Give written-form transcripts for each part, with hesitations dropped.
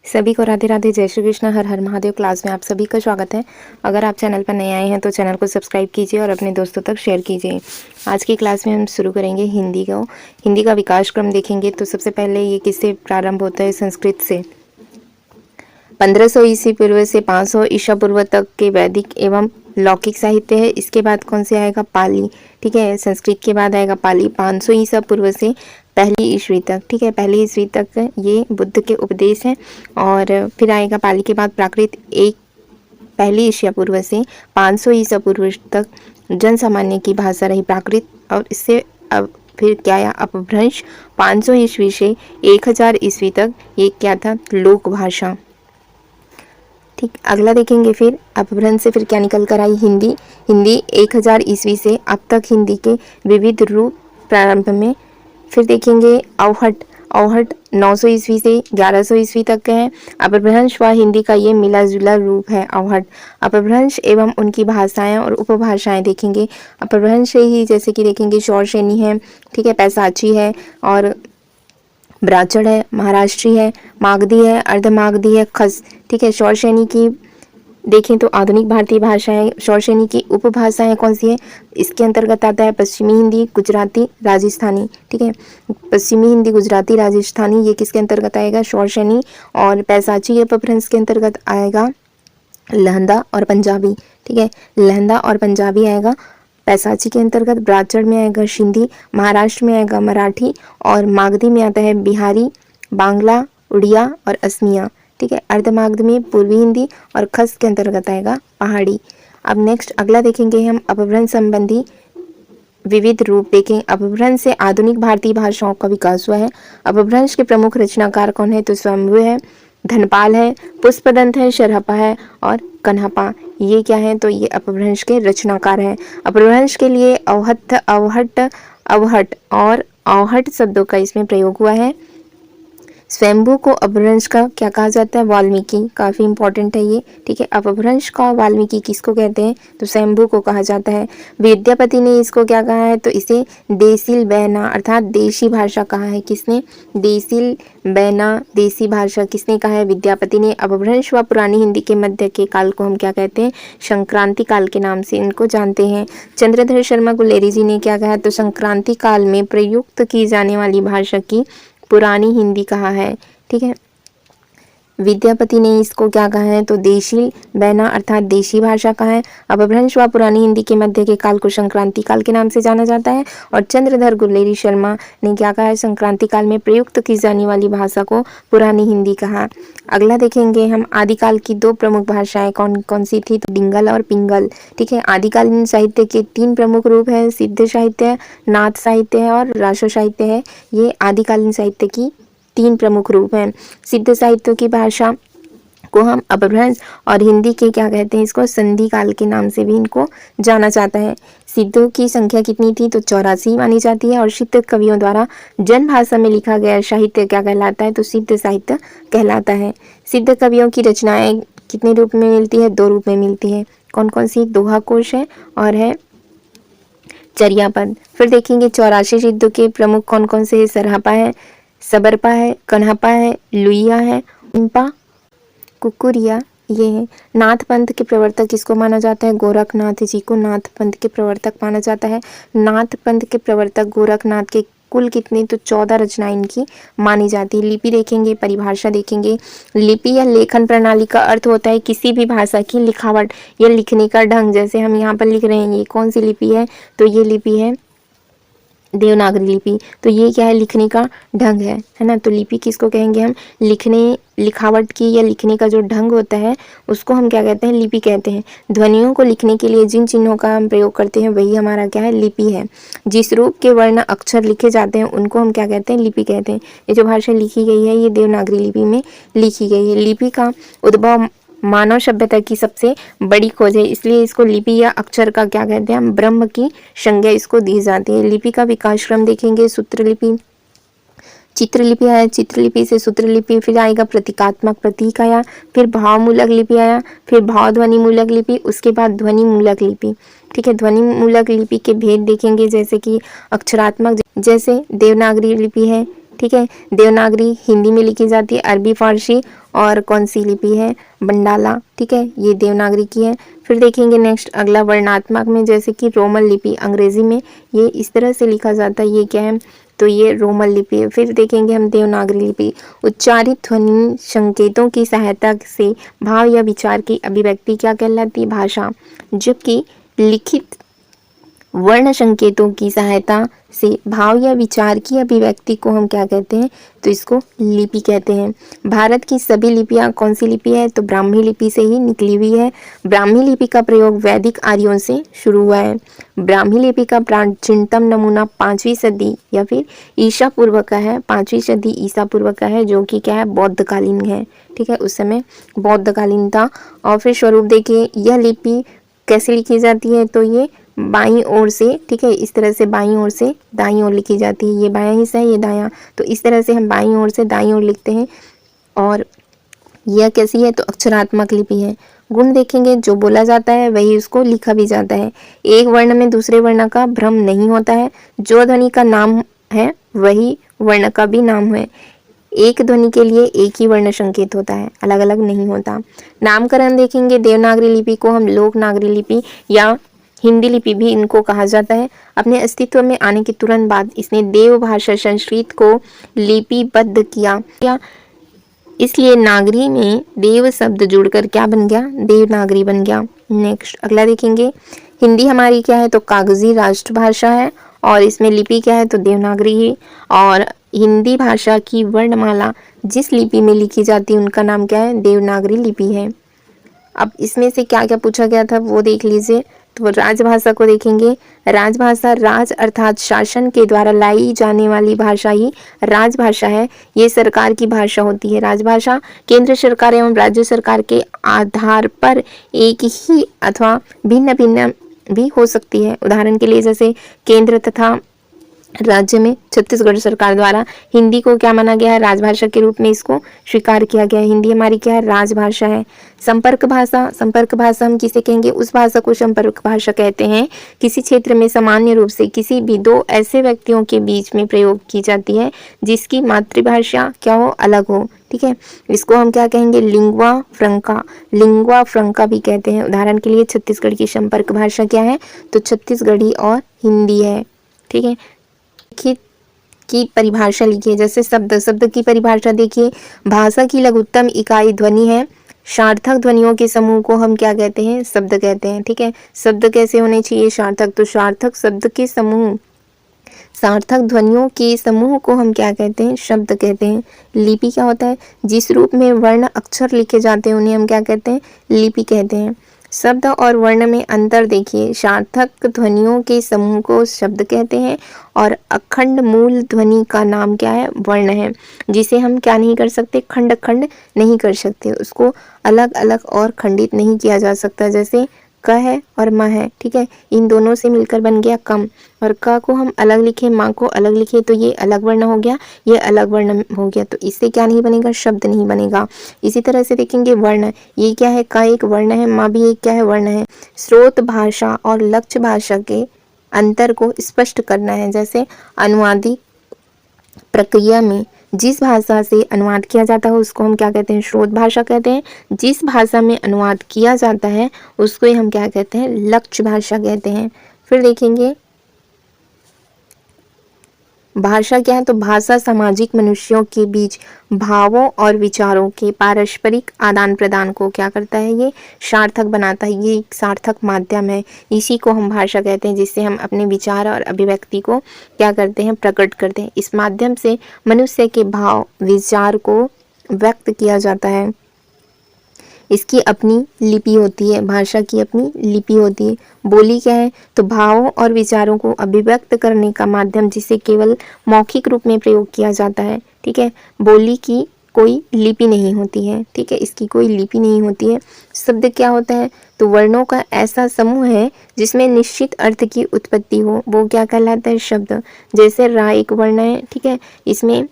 सभी को राधे राधे, जय श्री कृष्ण, हर हर महादेव। क्लास में आप सभी का स्वागत है। अगर आप चैनल पर नए आए हैं तो चैनल को सब्सक्राइब कीजिए और अपने दोस्तों तक शेयर कीजिए। आज की क्लास में हम शुरू करेंगे हिंदी का विकास क्रम देखेंगे। तो सबसे पहले ये किससे प्रारंभ होता है? संस्कृत से। 1500 ईस्वी पूर्व से 500 ईसा पूर्व तक के वैदिक एवं लौकिक साहित्य है। इसके बाद कौन से आएगा? पाली। ठीक है, संस्कृत के बाद आएगा पाली। 500 ईसा पूर्व से पहली ईस्वी तक, ठीक है, पहली ईस्वी तक ये बुद्ध के उपदेश हैं। और फिर आएगा पाली के बाद प्राकृत। एक पहली ईसा पूर्व से 500 ईसा पूर्व तक जन सामान्य की भाषा रही प्राकृत। और इससे अब फिर क्या आया? अपभ्रंश। 500 ईस्वी से 1000 ईस्वी तक ये क्या था? लोक भाषा। ठीक, अगला देखेंगे फिर अपभ्रंश से फिर क्या निकल कर आई? हिंदी 1000 ईस्वी से अब तक हिंदी के विविध रूप प्रारंभ में। फिर देखेंगे अवहट 900 ईस्वी से 1100 ईस्वी तक का है। अपभ्रंश व हिंदी का ये मिला जुला रूप है अवहट। अपभ्रंश एवं उनकी भाषाएं और उपभाषाएं देखेंगे। अपभ्रंश से ही जैसे कि देखेंगे शौरसेनी है, ठीक है, पैसाची है, और ब्राह्मण है, महाराष्ट्री है, मागधी है, अर्धमागधी है, खस। ठीक है, शौरसेनी की देखें तो आधुनिक भारतीय भाषा है। शौरसेनी की उपभाषाएं कौन सी है? इसके अंतर्गत आता है पश्चिमी हिंदी, गुजराती, राजस्थानी। ठीक है, पश्चिमी हिंदी, गुजराती, राजस्थानी ये किसके अंतर्गत आएगा? शौरसेनी। और पैसाची अपभ्रंश के अंतर्गत आएगा लहंदा और पंजाबी। ठीक है, लहंदा और पंजाबी आएगा पैसाची के अंतर्गत। ब्राह्मण में आएगा सिंधी, महाराष्ट्र में आएगा मराठी, और मागधी में आता है बिहारी, बांग्ला, उड़िया और असमिया। ठीक है, अर्धमागधी में पूर्वी हिंदी, और खस के अंतर्गत आएगा पहाड़ी। अब नेक्स्ट अगला देखेंगे हम अपभ्रंश संबंधी विविध रूप देखें। अपभ्रंश से आधुनिक भारतीय भाषाओं का विकास हुआ है। अपभ्रंश के प्रमुख रचनाकार कौन है? तो स्वयंभू है, धनपाल है, पुष्पदंत है, शरहपा है और कन्हपा। ये क्या है? तो ये अपभ्रंश के रचनाकार हैं। अपभ्रंश के लिए अवहट और अवहट शब्दों का इसमें प्रयोग हुआ है। स्वयंभू को अपभ्रंश का क्या कहा जाता है? वाल्मीकि। काफ़ी इंपॉर्टेंट है ये। ठीक है, अपभ्रंश का वाल्मीकि किसको कहते हैं? तो स्वयंभू को कहा जाता है। विद्यापति ने इसको क्या कहा है? तो इसे देसिल बैना अर्थात देशी भाषा कहा है। किसने? देसिल बैना, देसी भाषा किसने कहा है? विद्यापति ने। अपभ्रंश व पुरानी हिंदी के मध्य के काल को हम क्या कहते हैं? संक्रांति काल के नाम से इनको जानते हैं। चंद्रधर शर्मा गुलेरी जी ने क्या कहा? तो संक्रांति काल में प्रयुक्त की जाने वाली भाषा की पुरानी हिंदी कहा है। ठीक है, विद्यापति ने इसको क्या कहा है? तो देशी बैना अर्थात देशी भाषा कहा है। अपभ्रंश व पुरानी हिंदी के मध्य के काल को संक्रांति काल के नाम से जाना जाता है। और चंद्रधर गुलेरी शर्मा ने क्या कहा है? संक्रांति काल में प्रयुक्त की जाने वाली भाषा को पुरानी हिंदी कहा। अगला देखेंगे हम आदिकाल की दो प्रमुख भाषाएं कौन कौन सी थी? तो डिंगल और पिंगल। ठीक है, आदिकालीन साहित्य के तीन प्रमुख रूप है, सिद्ध साहित्य, नाथ साहित्य है और रासो साहित्य है। ये आदिकालीन साहित्य की तीन प्रमुख रूप हैं। सिद्ध साहित्य की भाषा को हम अपभ्रंश और हिंदी के क्या कहते हैं? इसको संधि काल के नाम से भी इनको जाना जाता है। सिद्धों की संख्या कितनी थी? तो 84 मानी जाती है। और सिद्ध कवियों द्वारा जन भाषा में लिखा गया साहित्य क्या कहलाता है? तो सिद्ध साहित्य कहलाता है। सिद्ध कवियों की रचनाएं कितने रूप में मिलती है? दो रूप में मिलती है। कौन कौन सी? दोहा कोश है और है चर्यापद। फिर देखेंगे 84 सिद्धों के प्रमुख कौन कौन से? सरहपा है, सबरपा है, कन्हपा है, लुइया है, उम्पा, कुकुरिया ये है। नाथ पंथ के प्रवर्तक किसको माना जाता है? गोरखनाथ जी को नाथ पंथ के प्रवर्तक माना जाता है। नाथ पंथ के प्रवर्तक गोरखनाथ के कुल कितने? तो 14 रचनाएं इनकी मानी जाती है। लिपि देखेंगे, परिभाषा देखेंगे। लिपि या लेखन प्रणाली का अर्थ होता है किसी भी भाषा की लिखावट या लिखने का ढंग। जैसे हम यहाँ पर लिख रहे हैं, ये कौन सी लिपि है? तो ये लिपि है देवनागरी लिपि। तो ये क्या है? लिखने का ढंग है ना। तो लिपि किसको कहेंगे हम? लिखावट की या लिखने का जो ढंग होता है उसको हम क्या कहते हैं? लिपि कहते हैं। ध्वनियों को लिखने के लिए जिन चिन्हों का हम प्रयोग करते हैं वही हमारा क्या है? लिपि है। जिस रूप के वर्ण अक्षर लिखे जाते हैं उनको हम क्या कहते हैं? लिपि कहते हैं। ये जो भाषा लिखी गई है ये देवनागरी लिपि में लिखी गई है। लिपि का उद्भव मानव सभ्यता की सबसे बड़ी खोज है, इसलिए इसको लिपि या अक्षर का क्या कहते हैं? हम ब्रह्म की संज्ञा इसको दी जाती है। लिपि का विकास क्रम देखेंगे। सूत्रलिपि, चित्रलिपि आया, चित्रलिपि से सूत्रलिपि, फिर आएगा प्रतीकात्मक, प्रतीक आया, फिर भावमूलक लिपि आया, फिर भाव ध्वनि मूलक लिपि, उसके बाद ध्वनि मूलक लिपि। ठीक है, ध्वनि मूलक लिपि के भेद देखेंगे, जैसे कि अक्षरात्मक, जैसे देवनागरी लिपि है ठीक है। देवनागरी हिंदी में लिखी जाती है, अरबी फारसी और कौन सी लिपि है, बंडाला, ठीक है, ये देवनागरी की है। फिर देखेंगे नेक्स्ट अगला वर्णात्मक में, जैसे कि रोमन लिपि अंग्रेजी में ये इस तरह से लिखा जाता है, ये क्या है, तो ये रोमन लिपि है। फिर देखेंगे हम देवनागरी लिपि, उच्चारित ध्वनि संकेतों की सहायता से भाव या विचार की अभिव्यक्ति क्या कहलाती है, भाषा। जबकि लिखित वर्ण संकेतों की सहायता से भाव या विचार की अभिव्यक्ति को हम क्या कहते हैं, तो इसको लिपि कहते हैं। भारत की सभी लिपियां कौन सी लिपि है, तो ब्राह्मी लिपि से ही निकली हुई है। ब्राह्मी लिपि का प्रयोग वैदिक आर्यों से शुरू हुआ है। ब्राह्मी लिपि का प्राचीनतम नमूना 5वीं सदी या फिर ईसा पूर्व का है, 5वीं सदी ईसा पूर्व का है, जो कि क्या है, बौद्धकालीन है, ठीक है, उस समय बौद्धकालीन था। और फिर स्वरूप देखिए, यह लिपि कैसे लिखी जाती है, तो ये बाईं ओर से, ठीक है, इस तरह से बाईं ओर से दाईं ओर लिखी जाती है। ये बायां हिस्सा है, ये दायां, तो इस तरह से हम बाईं ओर से दाईं ओर लिखते हैं। और यह कैसी है, तो अक्षरात्मक लिपि है। गुण देखेंगे, जो बोला जाता है वही उसको लिखा भी जाता है। एक वर्ण में दूसरे वर्ण का भ्रम नहीं होता है। जो ध्वनि का नाम है वही वर्ण का भी नाम है। एक ध्वनि के लिए एक ही वर्ण संकेत होता है, अलग अलग नहीं होता। नामकरण देखेंगे, देवनागरी लिपि को हम लोकनागरी लिपि या हिंदी लिपि भी इनको कहा जाता है। अपने अस्तित्व में आने के तुरंत बाद इसने देव भाषा संस्कृत को लिपिबद्ध किया, इसलिए नागरी में देव शब्द जुड़कर क्या बन गया, देवनागरी बन गया। नेक्स्ट अगला देखेंगे, हिंदी हमारी क्या है, तो कागजी राष्ट्रभाषा है और इसमें लिपि क्या है, तो देवनागरी ही। और हिंदी भाषा की वर्णमाला जिस लिपि में लिखी जाती है उनका नाम क्या है, देवनागरी लिपि है। अब इसमें से क्या क्या पूछा गया था वो देख लीजिए। तो राजभाषा को देखेंगे, राजभाषा राज अर्थात शासन के द्वारा लाई जाने वाली भाषा ही राजभाषा है। ये सरकार की भाषा होती है। राजभाषा केंद्र सरकार एवं राज्य सरकार के आधार पर एक ही अथवा भिन्न भिन्न भी हो सकती है। उदाहरण के लिए जैसे केंद्र तथा राज्य में छत्तीसगढ़ सरकार द्वारा हिंदी को क्या माना गया है, राजभाषा के रूप में इसको स्वीकार किया गया है। हिंदी हमारी क्या है, राजभाषा है। संपर्क भाषा, संपर्क भाषा हम किसे कहेंगे, उस भाषा को संपर्क भाषा कहते हैं किसी क्षेत्र में सामान्य रूप से किसी भी दो ऐसे व्यक्तियों के बीच में प्रयोग की जाती है जिसकी मातृभाषा क्या हो, अलग हो, ठीक है। इसको हम क्या कहेंगे, लिंग्वा फ्रंका, लिंग्वा फ्रंका भी कहते हैं। उदाहरण के लिए छत्तीसगढ़ की संपर्क भाषा क्या है, तो छत्तीसगढ़ी और हिंदी है, ठीक है। की परिभाषा लिखिए, जैसे शब्द, शब्द की परिभाषा देखिए, भाषा की लघुत्तम इकाई ध्वनि है। सार्थक ध्वनियों के समूह को हम क्या कहते हैं, शब्द कहते हैं, ठीक है। शब्द कैसे होने चाहिए, सार्थक, तो सार्थक शब्द के समूह, सार्थक ध्वनियों के समूह को हम क्या कहते हैं, शब्द कहते हैं। लिपि क्या होता है, जिस रूप में वर्ण अक्षर लिखे जाते हैं उन्हें हम क्या कहते हैं, लिपि कहते हैं। शब्द और वर्ण में अंतर देखिए, सार्थक ध्वनियों के समूह को शब्द कहते हैं और अखंड मूल ध्वनि का नाम क्या है, वर्ण है, जिसे हम क्या नहीं कर सकते, खंड खंड नहीं कर सकते, उसको अलग अलग और खंडित नहीं किया जा सकता। जैसे क है और म है, ठीक है, इन दोनों से मिलकर बन गया कम, और क को हम अलग लिखे, माँ को अलग लिखे तो ये अलग वर्ण हो गया, ये अलग वर्ण हो गया, तो इससे क्या नहीं बनेगा, शब्द नहीं बनेगा। इसी तरह से देखेंगे वर्ण, ये क्या है, का एक वर्ण है, माँ भी एक क्या है, वर्ण है। स्रोत भाषा और लक्ष्य भाषा के अंतर को स्पष्ट करना है। जैसे अनुवादी प्रक्रिया में जिस भाषा से अनुवाद किया जाता है उसको हम क्या कहते हैं, स्रोत भाषा कहते हैं। जिस भाषा में अनुवाद किया जाता है उसको हम क्या कहते हैं, लक्ष्य भाषा कहते हैं। फिर देखेंगे भाषा क्या है, तो भाषा सामाजिक मनुष्यों के बीच भावों और विचारों के पारस्परिक आदान प्रदान को क्या करता है, ये सार्थक बनाता है, ये एक सार्थक माध्यम है। इसी को हम भाषा कहते हैं, जिससे हम अपने विचार और अभिव्यक्ति को क्या करते हैं, प्रकट करते हैं। इस माध्यम से मनुष्य के भाव विचार को व्यक्त किया जाता है। इसकी अपनी लिपि होती है, भाषा की अपनी लिपि होती है। बोली क्या है, तो भावों और विचारों को अभिव्यक्त करने का माध्यम जिसे केवल मौखिक रूप में प्रयोग किया जाता है, ठीक है। बोली की कोई लिपि नहीं होती है, ठीक है, इसकी कोई लिपि नहीं होती है। शब्द क्या होता है, तो वर्णों का ऐसा समूह है जिसमें निश्चित अर्थ की उत्पत्ति हो, वो क्या कहलाता है, शब्द। जैसे रा एक वर्ण है, ठीक है, इसमें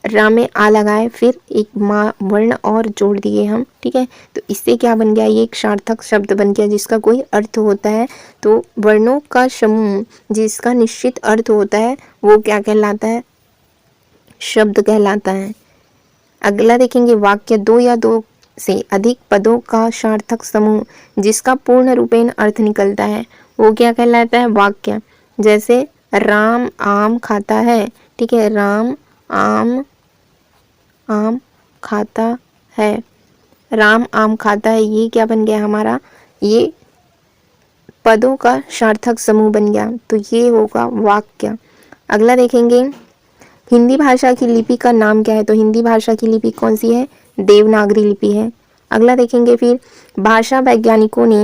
रा में आ लगाए, फिर एक माँ वर्ण और जोड़ दिए हम, ठीक है, तो इससे क्या बन गया, ये एक सार्थक शब्द बन गया जिसका कोई अर्थ होता है। तो वर्णों का समूह जिसका निश्चित अर्थ होता है वो क्या कहलाता है, शब्द कहलाता है। अगला देखेंगे वाक्य, दो या दो से अधिक पदों का सार्थक समूह जिसका पूर्ण रूपेण अर्थ निकलता है वो क्या कहलाता है? वाक्य। जैसे राम आम खाता है, ठीक है, राम आम आम खाता है, राम आम खाता है, ये क्या बन गया हमारा? ये पदों का सार्थक समूह बन गया, तो ये होगा वाक्य। अगला देखेंगे हिंदी भाषा की लिपि का नाम क्या है? तो हिंदी भाषा की लिपि कौन सी है? देवनागरी लिपि है। अगला देखेंगे फिर भाषा वैज्ञानिकों ने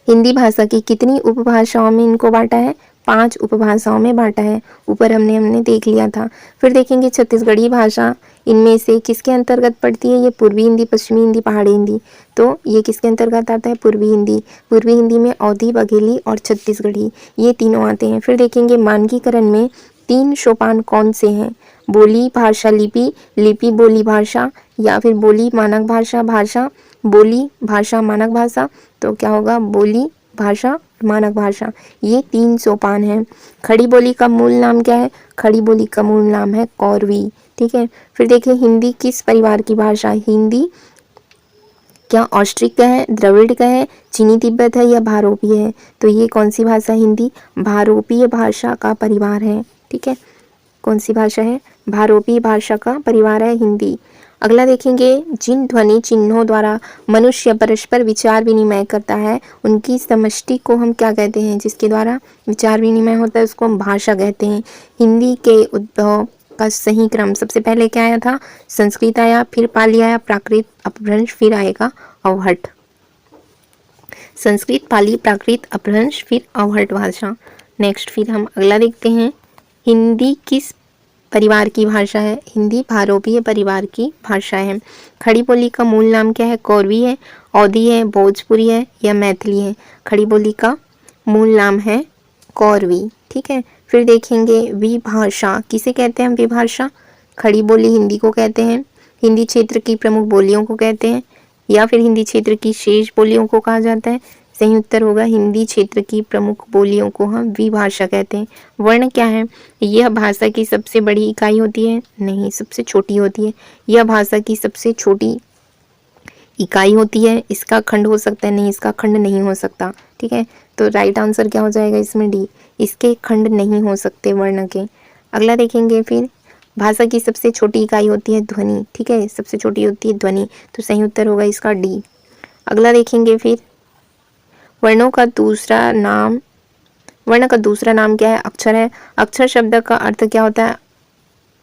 हिंदी भाषा की कितनी उपभाषाओं में इनको बांटा है? 5 उपभाषाओं में बांटा है। ऊपर हमने देख लिया था। फिर देखेंगे छत्तीसगढ़ी भाषा इनमें से किसके अंतर्गत पड़ती है? ये पूर्वी हिंदी, पश्चिमी हिंदी, पहाड़ी हिंदी। तो ये किसके अंतर्गत आता है? पूर्वी हिंदी। पूर्वी हिंदी में अवधी, बघेली और छत्तीसगढ़ी, ये तीनों आते हैं। फिर देखेंगे मानकीकरण में 3 सोपान कौन से हैं? बोली, भाषा, लिपि, लिपि बोली भाषा, या फिर बोली मानक भाषा, भाषा बोली, भाषा मानक भाषा। तो क्या होगा? बोली, भाषा, मानक भाषा, ये 3 सोपान हैं। खड़ी बोली का मूल नाम क्या है? खड़ी बोली का मूल नाम है कौरवी, ठीक है। फिर देखिए हिंदी किस परिवार की भाषा है? हिंदी क्या ऑस्ट्रिक का है, द्रविड़ का है, चीनी तिब्बत है या भारोपीय है? तो ये कौन सी भाषा? हिंदी भारोपीय भाषा का परिवार है, ठीक है। कौन सी भाषा है? भारोपीय भाषा का परिवार है हिंदी। अगला देखेंगे जिन ध्वनि चिन्हों द्वारा मनुष्य परस्पर विचार विनिमय करता है उनकी समष्टि को हम क्या कहते हैं? जिसके द्वारा विचार विनिमय होता है उसको हम भाषा कहते हैं। हिंदी के उद्भव का सही क्रम, सबसे पहले क्या आया था? संस्कृत आया, फिर पाली आया, प्राकृत, अपभ्रंश, फिर आएगा अवहट। संस्कृत, पाली, प्राकृत, अपभ्रंश, फिर अवहट भाषा। नेक्स्ट फिर हम अगला देखते हैं हिंदी किस परिवार की भाषा है? हिंदी भारोपीय परिवार की भाषा है। खड़ी बोली का मूल नाम क्या है? कौरवी है, अवधी है, भोजपुरी है या मैथिली है? खड़ी बोली का मूल नाम है कौरवी, ठीक है। फिर देखेंगे विभाषा किसे कहते हैं? हम विभाषा खड़ी बोली हिंदी को कहते हैं, हिंदी क्षेत्र की प्रमुख बोलियों को कहते हैं, या फिर हिंदी क्षेत्र की शेष बोलियों को कहा जाता है? सही उत्तर होगा हिंदी क्षेत्र की प्रमुख बोलियों को हम विभाषा कहते हैं। वर्ण क्या है? यह भाषा की सबसे बड़ी इकाई होती है? नहीं, सबसे छोटी होती है। यह भाषा की सबसे छोटी इकाई होती है। इसका खंड हो सकता है? नहीं, इसका खंड नहीं हो सकता, ठीक है। तो राइट आंसर क्या हो जाएगा इसमें? डी, इसके खंड नहीं हो सकते वर्ण के। अगला देखेंगे फिर भाषा की सबसे छोटी इकाई होती है ध्वनि, ठीक है, सबसे छोटी होती है ध्वनि, तो सही उत्तर होगा इसका डी। अगला देखेंगे फिर वर्ण का दूसरा नाम क्या है? अक्षर है। अक्षर शब्द का अर्थ क्या होता है?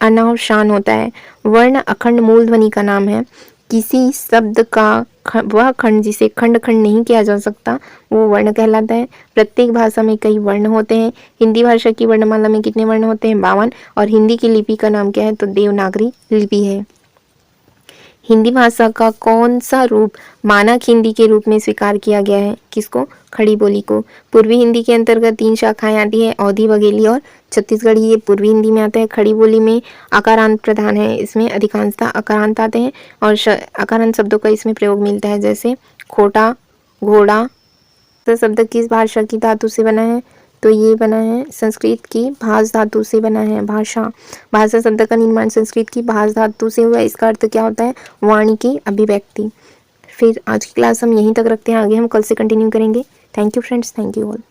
अनावशान होता है। वर्ण अखंड मूल ध्वनि का नाम है। किसी शब्द का वह खंड जिसे खंड नहीं किया जा सकता वो वर्ण कहलाता है। प्रत्येक भाषा में कई वर्ण होते हैं। हिंदी भाषा की वर्णमाला में कितने वर्ण होते हैं? 52। और हिंदी की लिपि का नाम क्या है? तो देवनागरी लिपि है। हिंदी भाषा का कौन सा रूप मानक हिंदी के रूप में स्वीकार किया गया है? किसको? खड़ी बोली को। पूर्वी हिंदी के अंतर्गत 3 शाखाएं आती है, अवधी, बघेली और छत्तीसगढ़ी। ये पूर्वी हिंदी में आता है। खड़ी बोली में आकारांत प्रधान है, इसमें अधिकांशतः आकारांत आते हैं और आकारांत शब्दों का इसमें प्रयोग मिलता है, जैसे खोटा, घोड़ा। तो शब्द किस भाषा की धातु से बना है? तो ये बना है संस्कृत की भाष धातु से बना है। भाषा शब्द का निर्माण संस्कृत की भाष धातु से हुआ। इसका अर्थ क्या होता है? वाणी की अभिव्यक्ति। फिर आज की क्लास हम यहीं तक रखते हैं, आगे हम कल से कंटिन्यू करेंगे। Thank you friends, thank you all.